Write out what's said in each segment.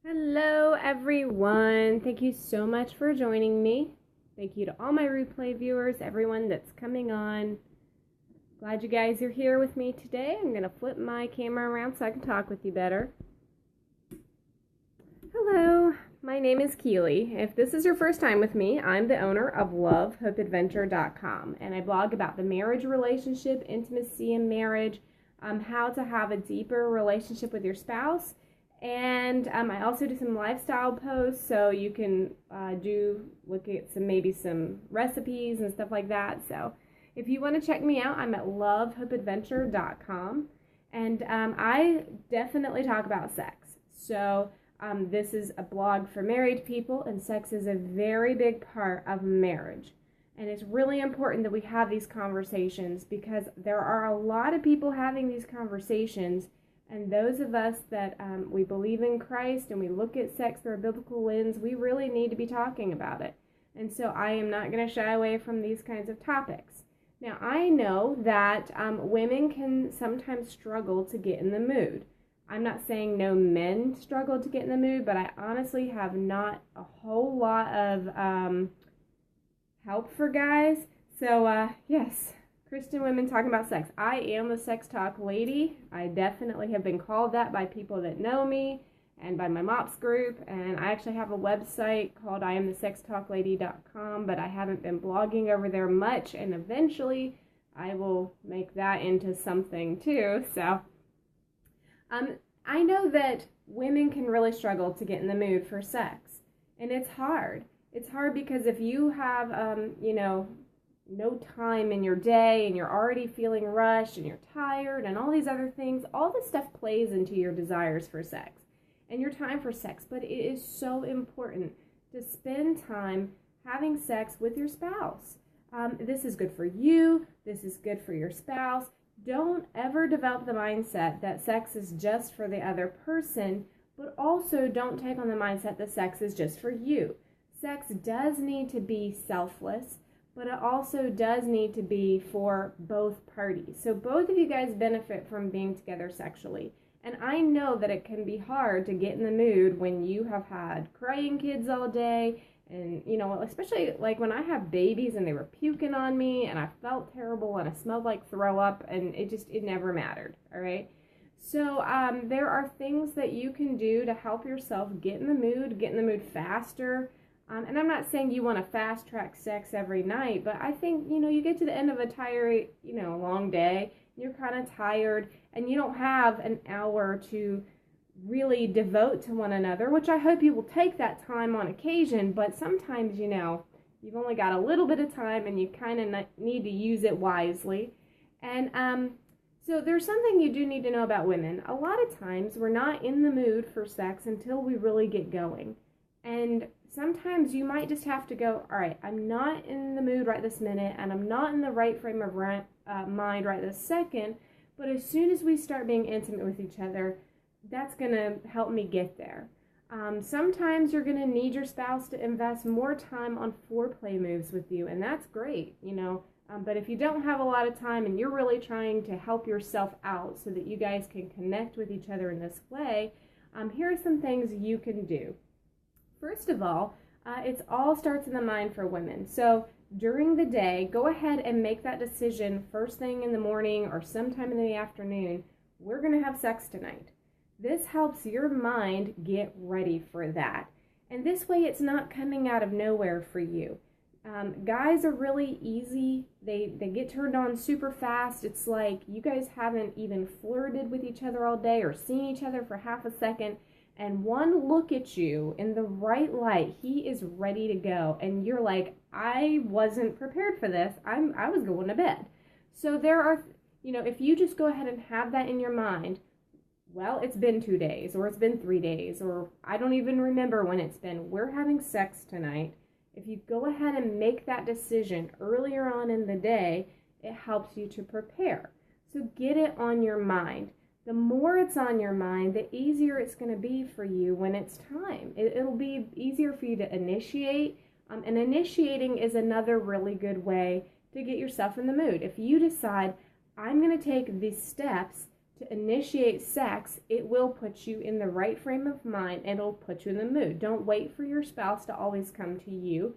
Hello, everyone. Thank you so much for joining me. Thank you to all my replay viewers, everyone that's coming on. Glad you guys are here with me today. I'm going to flip my camera around so I can talk with you better. Hello, my name is Keely. If this is your first time with me, I'm the owner of LoveHopeAdventure.com, and I blog about the marriage relationship, intimacy in marriage, how to have a deeper relationship with your spouse. And I also do some lifestyle posts, so you can look at some recipes and stuff like that. So if you want to check me out, I'm at lovehopeadventure.com, and I definitely talk about sex. So this is a blog for married people, and sex is a very big part of marriage. And it's really important that we have these conversations because there are a lot of people having these conversations. And those of us that we believe in Christ and we look at sex through a biblical lens, we really need to be talking about it. And so I am not going to shy away from these kinds of topics. Now, I know that women can sometimes struggle to get in the mood. I'm not saying no men struggle to get in the mood, but I honestly have not a whole lot of help for guys. So, yes. Christian women talking about sex. I am the sex talk lady. I definitely have been called that by people that know me and by my MOPS group. And I actually have a website called IamTheSexTalkLady.com, but I haven't been blogging over there much. And eventually I will make that into something too. So I know that women can really struggle to get in the mood for sex. And it's hard. It's hard because if you have, no time in your day and you're already feeling rushed and you're tired and all these other things, all this stuff plays into your desires for sex and your time for sex. But it is so important to spend time having sex with your spouse. This is good for you. This is good for your spouse. Don't ever develop the mindset that sex is just for the other person, but also don't take on the mindset that sex is just for you. Sex does need to be selfless, but it also does need to be for both parties. So both of you guys benefit from being together sexually. And I know that it can be hard to get in the mood when you have had crying kids all day. And, especially like when I have babies and they were puking on me and I felt terrible and I smelled like throw up and it never mattered, all right? So there are things that you can do to help yourself get in the mood faster. And I'm not saying you want to fast track sex every night, but I think, you get to the end of a tired, long day, you're kind of tired, and you don't have an hour to really devote to one another, which I hope you will take that time on occasion, but sometimes, you've only got a little bit of time and you kind of need to use it wisely. And so there's something you do need to know about women. A lot of times we're not in the mood for sex until we really get going. And sometimes you might just have to go, all right, I'm not in the mood right this minute, and I'm not in the right frame of mind right this second, but as soon as we start being intimate with each other, that's going to help me get there. Sometimes you're going to need your spouse to invest more time on foreplay moves with you, and that's great, but if you don't have a lot of time and you're really trying to help yourself out so that you guys can connect with each other in this way, here are some things you can do. First of all, it all starts in the mind for women. So during the day, go ahead and make that decision first thing in the morning or sometime in the afternoon. We're going to have sex tonight. This helps your mind get ready for that. And this way it's not coming out of nowhere for you. Guys are really easy. They get turned on super fast. It's like you guys haven't even flirted with each other all day or seen each other for half a second. And one look at you in the right light, he is ready to go. And you're like, I wasn't prepared for this. I was going to bed. So there are, if you just go ahead and have that in your mind, well, it's been 2 days or it's been 3 days or I don't even remember when it's been. We're having sex tonight. If you go ahead and make that decision earlier on in the day, it helps you to prepare. So get it on your mind. The more it's on your mind, the easier it's going to be for you when it's time. It'll be easier for you to initiate. And initiating is another really good way to get yourself in the mood. If you decide, I'm going to take these steps to initiate sex, it will put you in the right frame of mind. It'll put you in the mood. Don't wait for your spouse to always come to you.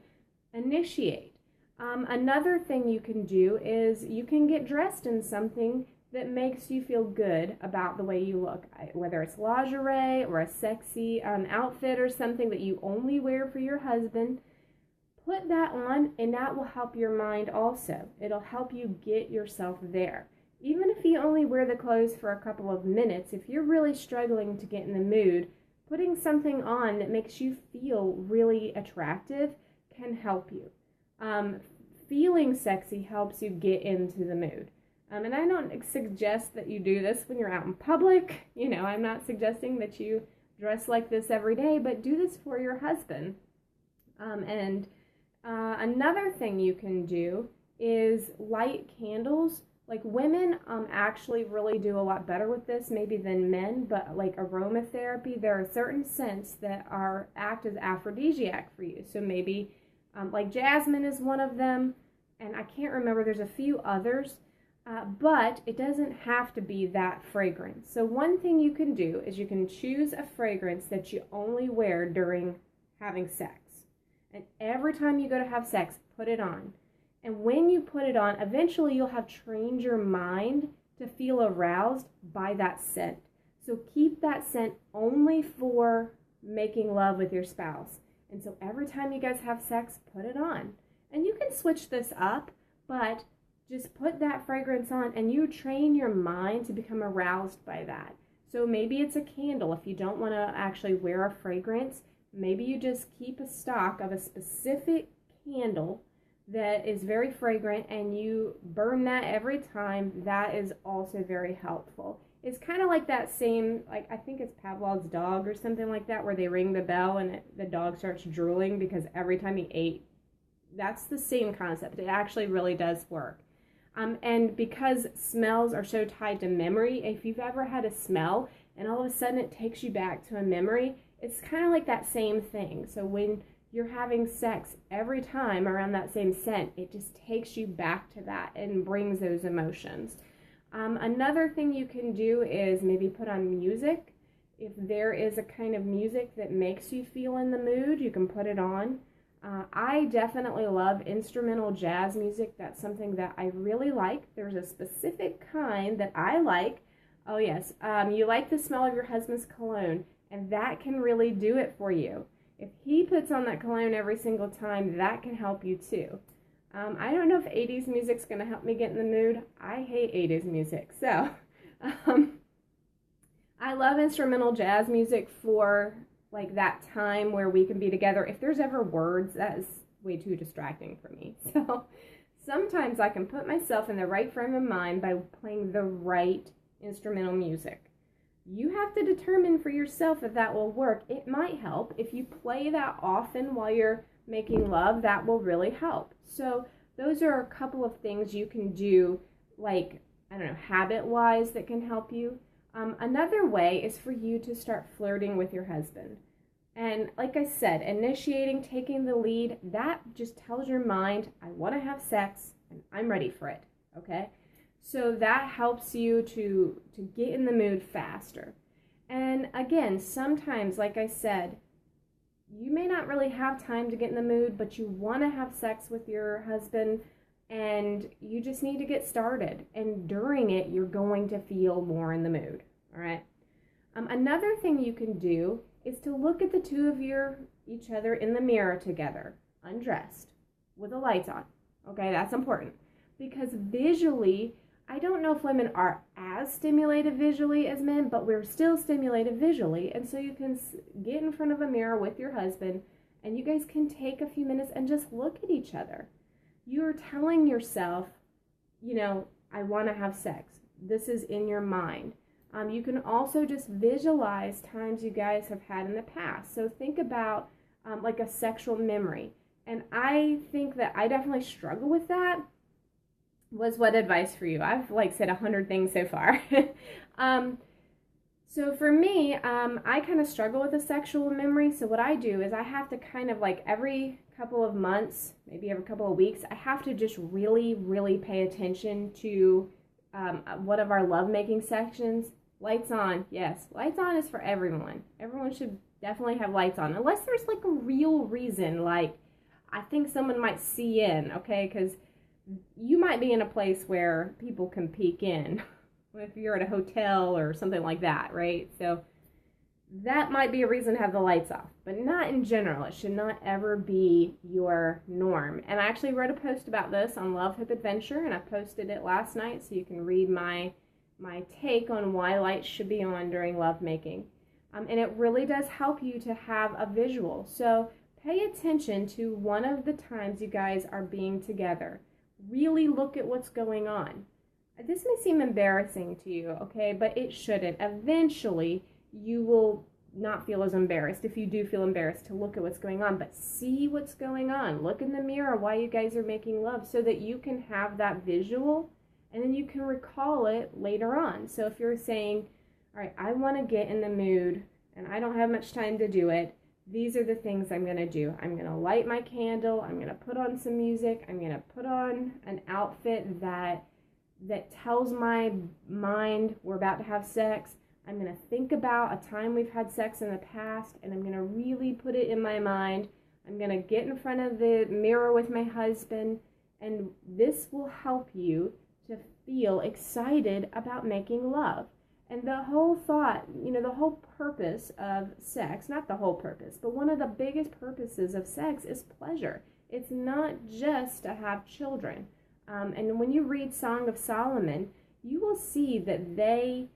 Initiate. Another thing you can do is you can get dressed in something that makes you feel good about the way you look, whether it's lingerie or a sexy outfit or something that you only wear for your husband. Put that on, and that will help your mind also. It'll help you get yourself there. Even if you only wear the clothes for a couple of minutes, if you're really struggling to get in the mood, putting something on that makes you feel really attractive can help you. Feeling sexy helps you get into the mood. And I don't suggest that you do this when you're out in public. You know, I'm not suggesting that you dress like this every day, but do this for your husband. Another thing you can do is light candles. Like women actually really do a lot better with this maybe than men, but like aromatherapy, there are certain scents that act as aphrodisiac for you. So maybe like jasmine is one of them, and I can't remember, there's a few others, but it doesn't have to be that fragrance. So one thing you can do is you can choose a fragrance that you only wear during having sex. And every time you go to have sex, put it on. And when you put it on, eventually you'll have trained your mind to feel aroused by that scent. So keep that scent only for making love with your spouse. And so every time you guys have sex, put it on. And you can switch this up, but just put that fragrance on and you train your mind to become aroused by that. So maybe it's a candle. If you don't want to actually wear a fragrance, maybe you just keep a stock of a specific candle that is very fragrant and you burn that every time. That is also very helpful. It's kind of like that same, like I think it's Pavlov's dog or something like that, where they ring the bell and the dog starts drooling because every time he ate. That's the same concept. It actually really does work. And because smells are so tied to memory, if you've ever had a smell and all of a sudden it takes you back to a memory, it's kind of like that same thing. So when you're having sex, every time around that same scent, it just takes you back to that and brings those emotions. Another thing you can do is maybe put on music. If there is a kind of music that makes you feel in the mood, you can put it on. I definitely love instrumental jazz music. That's something that I really like. There's a specific kind that I like. Oh yes, you like the smell of your husband's cologne, and that can really do it for you. If he puts on that cologne every single time, that can help you too. I don't know if 80s music's going to help me get in the mood. I hate 80s music. So I love instrumental jazz music for like that time where we can be together. If there's ever words, that is way too distracting for me. So sometimes I can put myself in the right frame of mind by playing the right instrumental music. You have to determine for yourself if that will work. It might help. If you play that often while you're making love, that will really help. So those are a couple of things you can do, like, I don't know, habit-wise that can help you. Another way is for you to start flirting with your husband. And like I said, initiating, taking the lead, that just tells your mind, I want to have sex and I'm ready for it, okay? So that helps you to get in the mood faster. And again, sometimes, like I said, you may not really have time to get in the mood, but you want to have sex with your husband and you just need to get started. And during it, you're going to feel more in the mood, all right? Another thing you can do is to look at the two of each other in the mirror together, undressed, with the lights on, okay? That's important. Because visually, I don't know if women are as stimulated visually as men, but we're still stimulated visually. And so you can get in front of a mirror with your husband and you guys can take a few minutes and just look at each other. You're telling yourself, you know, I want to have sex. This is in your mind. You can also just visualize times you guys have had in the past. So think about like a sexual memory. And I think that I definitely struggle with that. What advice for you? I've like said 100 things so far. So for me, I kind of struggle with a sexual memory. So what I do is I have to kind of like every couple of months, maybe every couple of weeks, I have to just really, really pay attention to one of our lovemaking sections, lights on. Yes, lights on is for everyone. Everyone should definitely have lights on, unless there's like a real reason, like I think someone might see in, okay, because you might be in a place where people can peek in if you're at a hotel or something like that, right? So that might be a reason to have the lights off, but not in general. It should not ever be your norm. And I actually wrote a post about this on Love, Hope, Adventure, and I posted it last night, so you can read my take on why lights should be on during lovemaking. And it really does help you to have a visual. So pay attention to one of the times you guys are being together. Really look at what's going on. This may seem embarrassing to you, okay, but it shouldn't. Eventually, you will not feel as embarrassed if you do feel embarrassed to look at what's going on, but see what's going on. Look in the mirror while you guys are making love so that you can have that visual and then you can recall it later on. So if you're saying, all right, I want to get in the mood and I don't have much time to do it, these are the things I'm going to do. I'm going to light my candle. I'm going to put on some music. I'm going to put on an outfit that tells my mind we're about to have sex. I'm going to think about a time we've had sex in the past, and I'm going to really put it in my mind. I'm going to get in front of the mirror with my husband, and this will help you to feel excited about making love. And the whole thought, the whole purpose of sex, not the whole purpose, but one of the biggest purposes of sex is pleasure. It's not just to have children. And when you read Song of Solomon, you will see that they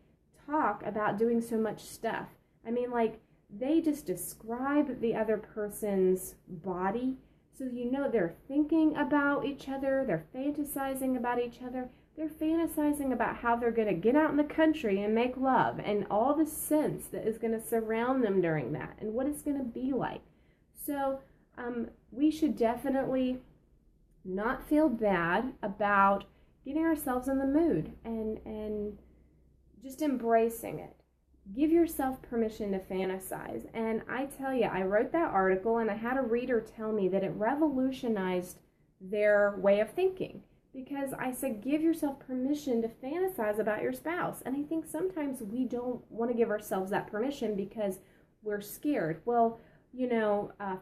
talk about doing so much stuff. I mean, like, they just describe the other person's body. So they're thinking about each other, they're fantasizing about each other, they're fantasizing about how they're going to get out in the country and make love, and all the sense that is going to surround them during that, and what it's going to be like. So we should definitely not feel bad about getting ourselves in the mood and just embracing it. Give yourself permission to fantasize. And I tell you, I wrote that article and I had a reader tell me that it revolutionized their way of thinking, because I said, give yourself permission to fantasize about your spouse. And I think sometimes we don't want to give ourselves that permission because we're scared. Well,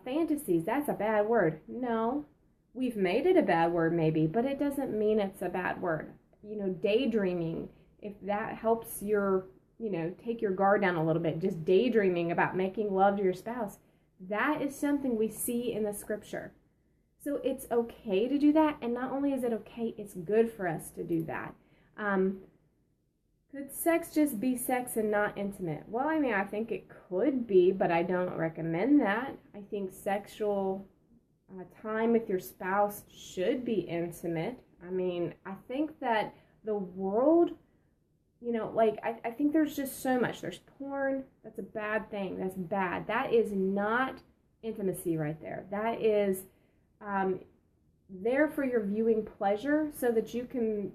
fantasies, that's a bad word. No, we've made it a bad word maybe, but it doesn't mean it's a bad word. Daydreaming, if that helps your, take your guard down a little bit, just daydreaming about making love to your spouse, that is something we see in the scripture. So it's okay to do that, and not only is it okay, it's good for us to do that. Could sex just be sex and not intimate? Well, I think it could be, but I don't recommend that. I think sexual time with your spouse should be intimate. I think that the world, I think there's just so much. There's porn. That's a bad thing. That's bad. That is not intimacy right there. That is there for your viewing pleasure so that you can,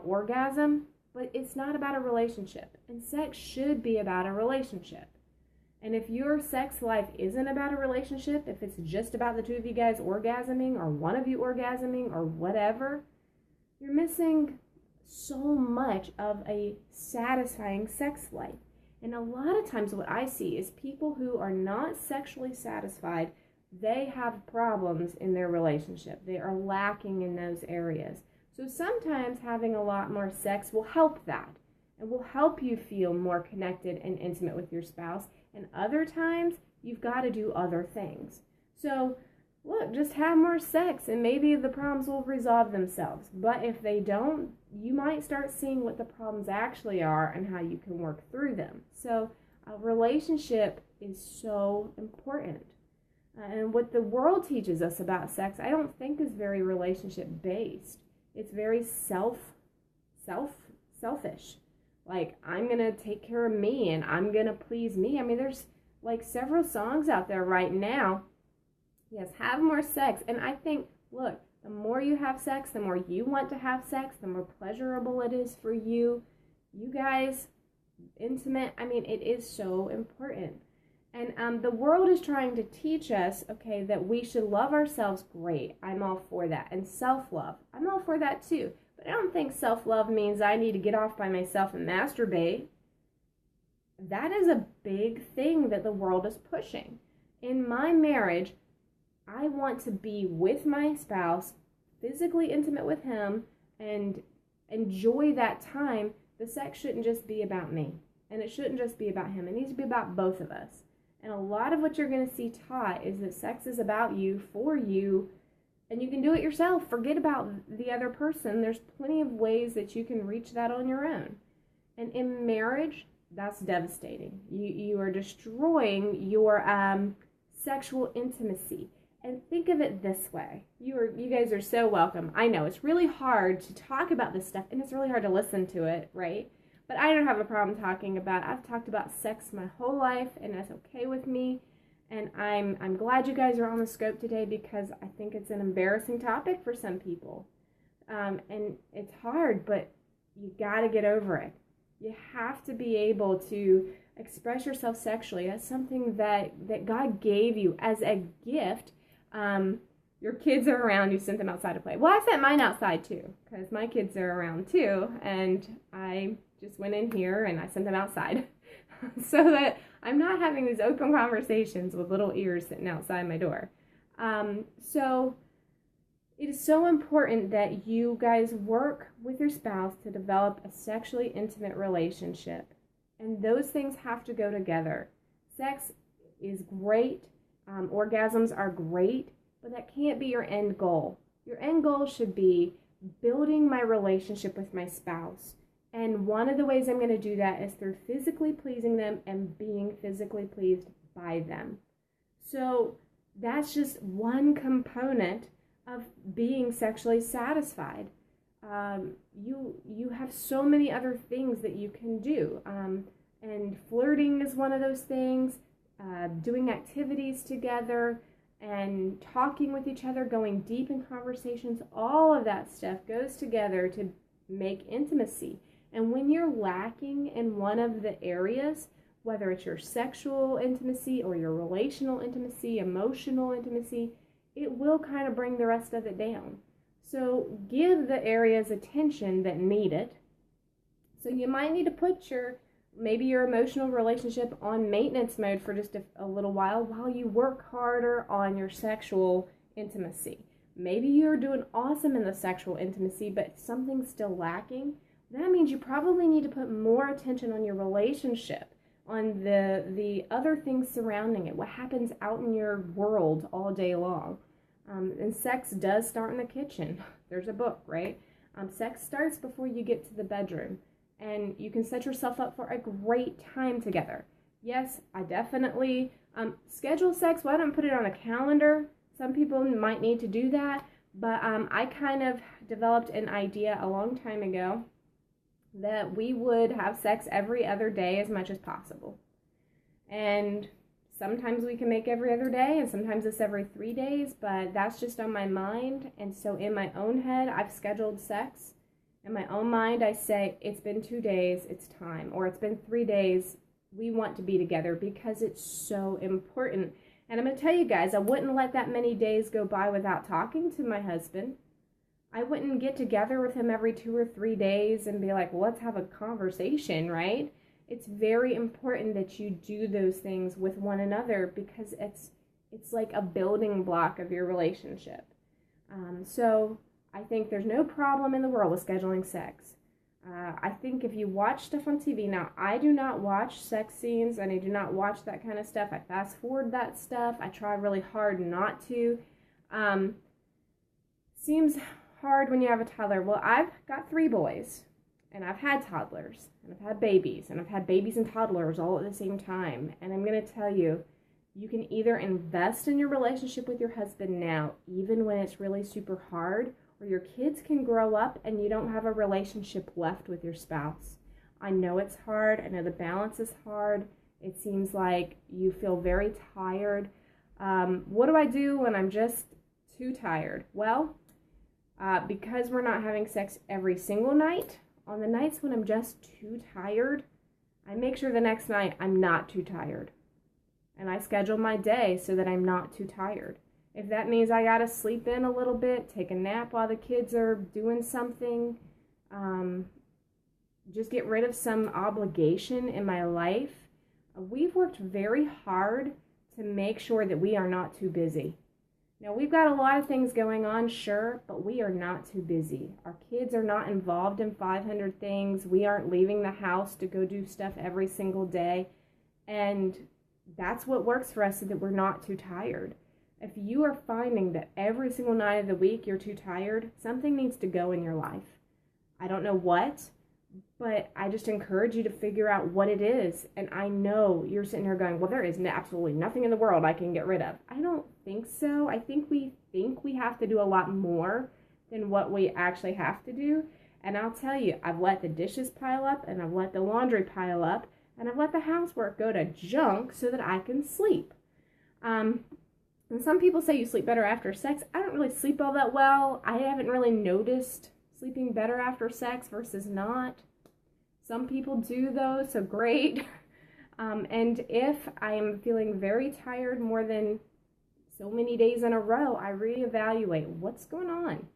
orgasm, but it's not about a relationship. And sex should be about a relationship. And if your sex life isn't about a relationship, if it's just about the two of you guys orgasming or one of you orgasming or whatever, you're missing so much of a satisfying sex life. And a lot of times what I see is people who are not sexually satisfied, they have problems in their relationship. They are lacking in those areas. So sometimes having a lot more sex will help that and will help you feel more connected and intimate with your spouse. And other times you've got to do other things. So look, just have more sex and maybe the problems will resolve themselves. But if they don't, you might start seeing what the problems actually are and how you can work through them. So a relationship is so important. And what the world teaches us about sex, I don't think is very relationship based. It's very selfish. Like, I'm going to take care of me and I'm going to please me. There's like several songs out there right now. Yes, have more sex. And I think, look, the more you have sex, the more you want to have sex, the more pleasurable it is for you. You guys, intimate, it is so important. And the world is trying to teach us, okay, that we should love ourselves. Great. I'm all for that. And self-love. I'm all for that too. But But I don't think self-love means I need to get off by myself and masturbate. That is a big thing that the world is pushing. In my marriage, I want to be with my spouse, physically intimate with him, and enjoy that time. The sex shouldn't just be about me, and it shouldn't just be about him. It needs to be about both of us. And a lot of what you're going to see taught is that sex is about you, for you, and you can do it yourself. Forget about the other person. There's plenty of ways that you can reach that on your own. And in marriage, that's devastating. You are destroying your sexual intimacy. And think of it this way. You guys are so welcome. I know it's really hard to talk about this stuff, and it's really hard to listen to it, right? But I don't have a problem talking about it. I've talked about sex my whole life, and that's okay with me. And I'm glad you guys are on the scope today, because I think it's an embarrassing topic for some people. And it's hard, but you got to get over it. You have to be able to express yourself sexually as something that God gave you as a gift. Your kids are around, you sent them outside to play. Well, I sent mine outside too, because my kids are around too, and I just went in here and I sent them outside so that I'm not having these open conversations with little ears sitting outside my door. So it is so important that you guys work with your spouse to develop a sexually intimate relationship. And those things have to go together. Sex is great. Orgasms are great, but that can't be your end goal. Your end goal should be building my relationship with my spouse. And one of the ways I'm going to do that is through physically pleasing them and being physically pleased by them. So that's just one component of being sexually satisfied. You have so many other things that you can do. And flirting is one of those things. Doing activities together and talking with each other, going deep in conversations, all of that stuff goes together to make intimacy. And when you're lacking in one of the areas, whether it's your sexual intimacy or your relational intimacy, emotional intimacy, it will kind of bring the rest of it down. So give the areas attention that need it. So you might need to put maybe your emotional relationship on maintenance mode for just a little while you work harder on your sexual intimacy. Maybe you're doing awesome in the sexual intimacy, but something's still lacking. That means you probably need to put more attention on your relationship, on the other things surrounding it, what happens out in your world all day long. And sex does start in the kitchen. There's a book, right? Sex starts before you get to the bedroom. And you can set yourself up for a great time together. Yes, I definitely schedule sex. Well, I don't put it on a calendar. Some people might need to do that. But I kind of developed an idea a long time ago that we would have sex every other day as much as possible. And sometimes we can make every other day, and sometimes it's every 3 days. But that's just on my mind. And so in my own head, I've scheduled sex. In my own mind, I say, it's been 2 days, it's time. Or it's been 3 days, we want to be together, because it's so important. And I'm going to tell you guys, I wouldn't let that many days go by without talking to my husband. I wouldn't get together with him every 2 or 3 days and be like, well, let's have a conversation, right? It's very important that you do those things with one another, because it's like a building block of your relationship. So I think there's no problem in the world with scheduling sex. I think if you watch stuff on TV, now I do not watch sex scenes and I do not watch that kind of stuff. I fast forward that stuff. I try really hard not to. Seems hard when you have a toddler. Well, I've got 3 boys, and I've had toddlers, and I've had babies, and I've had babies and toddlers all at the same time. And I'm going to tell you, you can either invest in your relationship with your husband now, even when it's really super hard, or your kids can grow up and you don't have a relationship left with your spouse. I know it's hard. I know the balance is hard. It seems like you feel very tired. What do I do when I'm just too tired? Well, because we're not having sex every single night, on the nights when I'm just too tired, I make sure the next night I'm not too tired. And I schedule my day so that I'm not too tired. If that means I gotta sleep in a little bit, take a nap while the kids are doing something, just get rid of some obligation in my life. We've worked very hard to make sure that we are not too busy. Now, we've got a lot of things going on, sure, but we are not too busy. Our kids are not involved in 500 things. We aren't leaving the house to go do stuff every single day. And that's what works for us so that we're not too tired. If you are finding that every single night of the week you're too tired, something needs to go in your life. I don't know what, but I just encourage you to figure out what it is. And I know you're sitting here going, well, there is absolutely nothing in the world I can get rid of. I don't think so. I think we have to do a lot more than what we actually have to do. And I'll tell you, I've let the dishes pile up, and I've let the laundry pile up, and I've let the housework go to junk so that I can sleep. And some people say you sleep better after sex. I don't really sleep all that well. I haven't really noticed sleeping better after sex versus not. Some people do though, so great. And if I am feeling very tired more than so many days in a row, I reevaluate what's going on.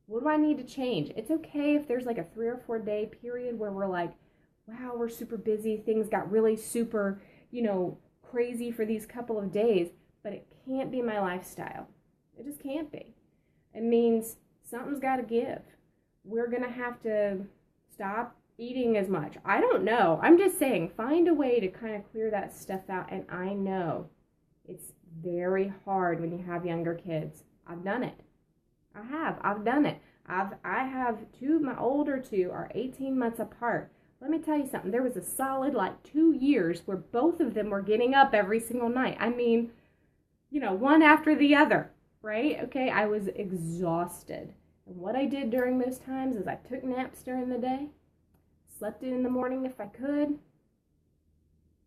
What do I need to change? It's okay if there's like a 3 or 4 day period where we're like, wow, we're super busy. Things got really super, crazy for these couple of days, but it can't be my lifestyle. It just can't be. It means something's got to give. We're going to have to stop eating as much. I don't know. I'm just saying, find a way to kind of clear that stuff out. And I know it's very hard when you have younger kids. I've done it. I've done it. I have two, my older two are 18 months apart. Let me tell you something. There was a solid 2 years where both of them were getting up every single night. I mean, one after the other, right? Okay, I was exhausted. And what I did during those times is I took naps during the day, slept in the morning if I could.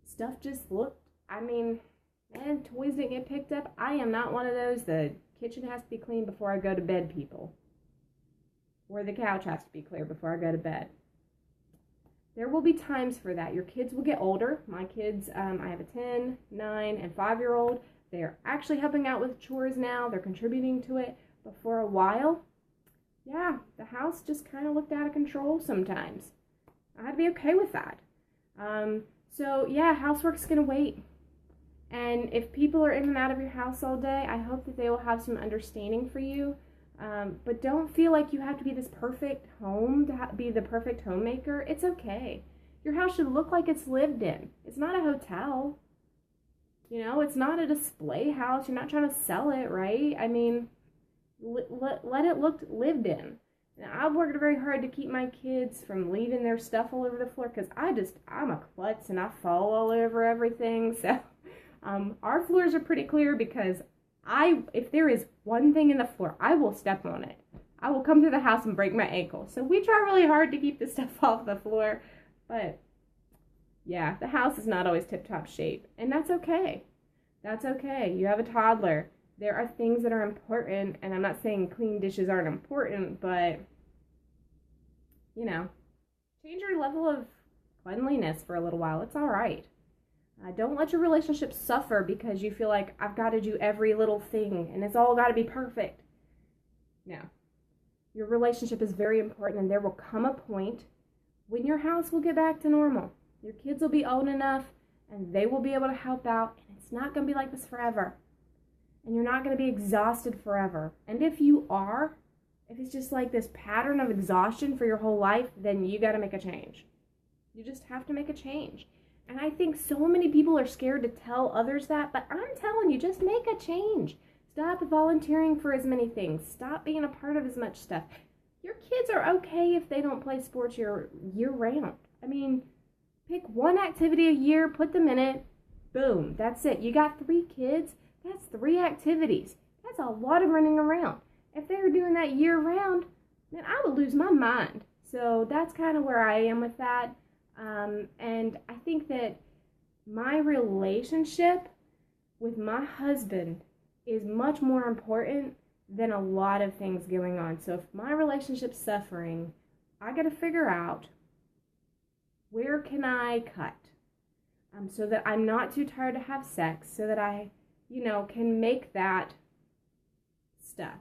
Stuff just looked, toys didn't get picked up. I am not one of those, the kitchen has to be clean before I go to bed people. Or the couch has to be clear before I go to bed. There will be times for that. Your kids will get older. My kids, I have a 10, 9, and 5-year-old. They're actually helping out with chores now. They're contributing to it. But for a while, yeah, the house just kind of looked out of control sometimes. I had to be okay with that. So yeah, housework's going to wait. And if people are in and out of your house all day, I hope that they will have some understanding for you. But don't feel like you have to be this perfect home to be the perfect homemaker. It's okay. Your house should look like it's lived in. It's not a hotel. It's not a display house. You're not trying to sell it, right? Let it look lived in. Now, I've worked very hard to keep my kids from leaving their stuff all over the floor because I'm a klutz and I fall all over everything. So our floors are pretty clear because if there is one thing in the floor, I will step on it. I will come through the house and break my ankle. So we try really hard to keep the stuff off the floor. But yeah, the house is not always tip-top shape. And that's okay. That's okay. You have a toddler. There are things that are important. And I'm not saying clean dishes aren't important, but, change your level of cleanliness for a little while. It's all right. Don't let your relationship suffer because you feel like I've got to do every little thing and it's all got to be perfect. No. Your relationship is very important, and there will come a point when your house will get back to normal. Your kids will be old enough and they will be able to help out, and it's not going to be like this forever. And you're not going to be exhausted forever. And if you are, if it's just like this pattern of exhaustion for your whole life, then you got to make a change. You just have to make a change. And I think so many people are scared to tell others that, but I'm telling you, just make a change. Stop volunteering for as many things. Stop being a part of as much stuff. Your kids are okay if they don't play sports year-round. Pick one activity a year, put them in it, boom, that's it. You got 3 kids, that's 3 activities. That's a lot of running around. If they were doing that year-round, then I would lose my mind. So that's kind of where I am with that. And I think that my relationship with my husband is much more important than a lot of things going on. So if my relationship's suffering, I got to figure out where can I cut so that I'm not too tired to have sex, so that I, can make that stuff.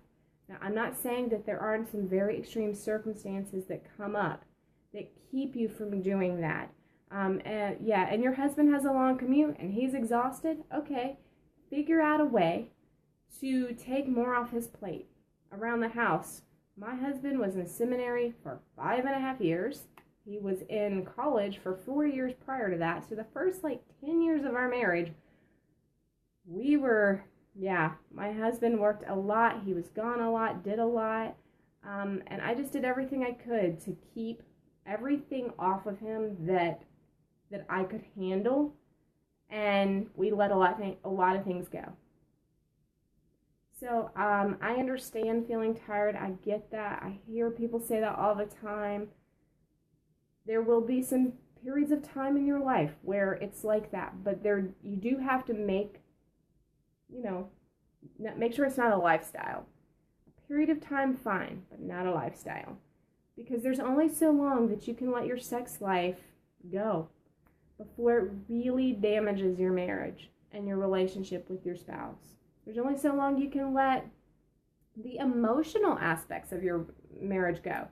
Now, I'm not saying that there aren't some very extreme circumstances that come up that keep you from doing that. And your husband has a long commute and he's exhausted. Okay, figure out a way to take more off his plate around the house. My husband was in seminary for 5.5 years. He was in college for 4 years prior to that. So the first 10 years of our marriage, my husband worked a lot. He was gone a lot, did a lot. And I just did everything I could to keep everything off of him that I could handle. And we let a lot of things go. So I understand feeling tired. I get that. I hear people say that all the time. There will be some periods of time in your life where it's like that. But you do have to make sure it's not a lifestyle. A period of time, fine, but not a lifestyle. Because there's only so long that you can let your sex life go before it really damages your marriage and your relationship with your spouse. There's only so long you can let the emotional aspects of your marriage go.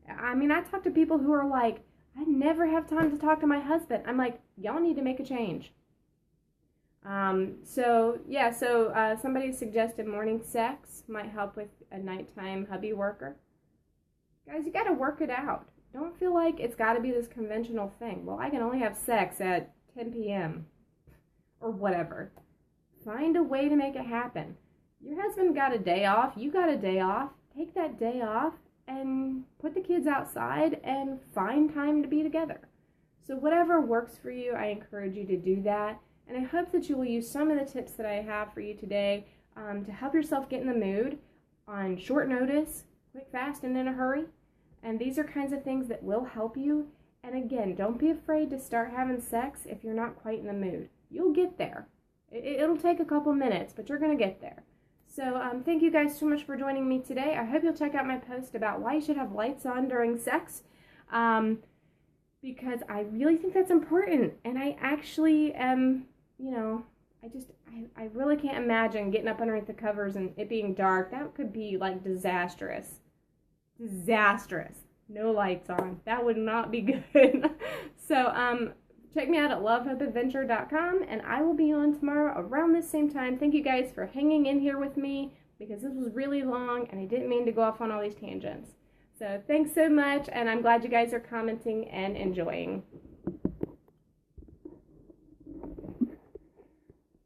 I mean, I talk to people who are like, I never have time to talk to my husband. I'm like, y'all need to make a change. Somebody suggested morning sex might help with a nighttime hubby worker. Guys, you got to work it out. Don't feel like it's got to be this conventional thing. Well, I can only have sex at 10 p.m. or whatever. Find a way to make it happen. Your husband got a day off. You got a day off. Take that day off and put the kids outside and find time to be together. So whatever works for you, I encourage you to do that. And I hope that you will use some of the tips that I have for you today to help yourself get in the mood on short notice, quick, fast, and in a hurry. And these are kinds of things that will help you. And again, don't be afraid to start having sex if you're not quite in the mood. You'll get there. It'll take a couple minutes, but you're going to get there. So thank you guys so much for joining me today. I hope you'll check out my post about why you should have lights on during sex. Because I really think that's important. And I actually am... I really can't imagine getting up underneath the covers and it being dark. That could be disastrous. Disastrous. No lights on. That would not be good. So, check me out at lovehopeadventure.com and I will be on tomorrow around this same time. Thank you guys for hanging in here with me because this was really long and I didn't mean to go off on all these tangents. So, thanks so much and I'm glad you guys are commenting and enjoying.